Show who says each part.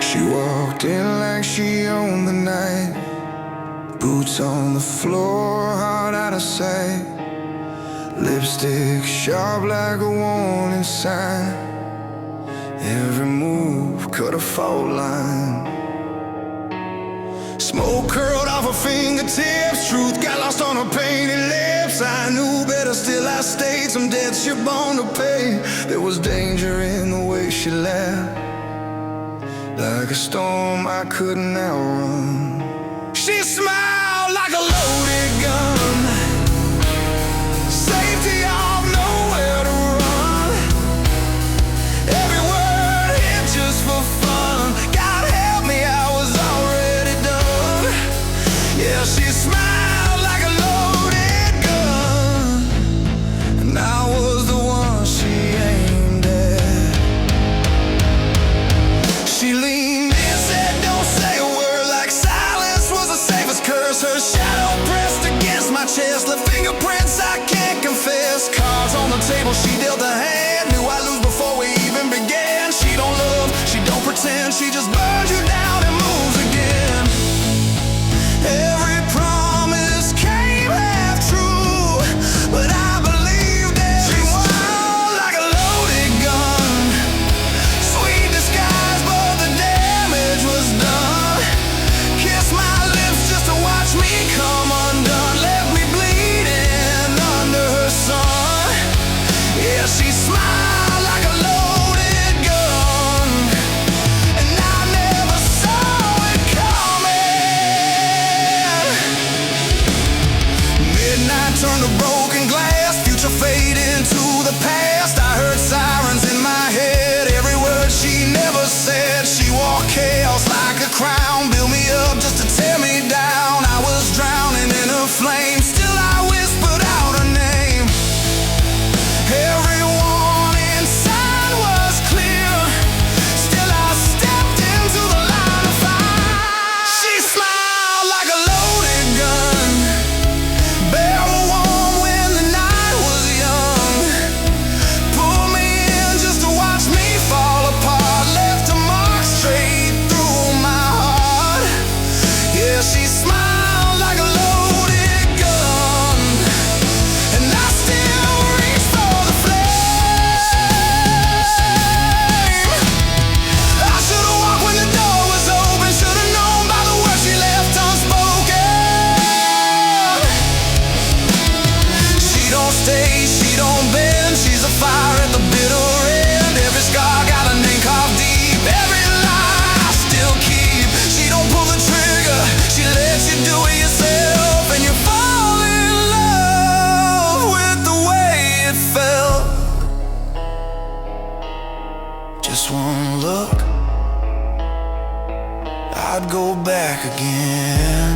Speaker 1: She walked in like she owned the night, boots on the floor, heart out of sight, lipstick sharp like a warning sign. Every move cut a fault line. Smoke curled off her fingertips, truth got lost on her painted lips. I knew better, still I stayed. Some debts you're born to pay. There was danger in the way she laughed, like a storm I couldn't outrun. She smiled like a loaded gun, safety off, nowhere to run. Every word hit just for fun. God help me, I was already done. Yeah, she smiled like a loaded gun, and I was the one she aimed at. She leaned in, said don't say a word, like silence was the safest curse. Her shadow pressed against my chest, left fingerprints I can't confess. Cards on the table, she dealt a hand, knew I'd lose before we even began. She don't love, she don't pretend, she just burns you down and moves again. Every promise came half true, but I believed it. She smiled like a loaded gun, sweet disguise, but the damage was done. Kissed my lips just to watch me come undone, left me bleeding under her sun. Yeah, she smiled like a loaded gun, and I never saw it coming. Midnight turned to broken glass, future faded into the past. I heard sirens in my head, every word she never said. She wore chaos like a crown, built me up just to tear me down. I was drowning in her flame, still I whispered out her name. Every warning sign was clear, still I stepped into the line of fire. She smiled like a loaded gun, barrel warm when the night was young. Pulled me in just to watch me fall apart, left a mark straight through my heart. Yeah, she smiled like a loaded gun, and I still reach for the flame. I should've walked when the door was open, should've known by the words she left unspoken. She don't stay, she don't bend, she's a fire at the bitter end. Every scar got a name carved deep, every lie I still keep. She don't pull the trigger, she lets you do it yourself, and you fall in love with the way it felt. Just one look, I'd go back again.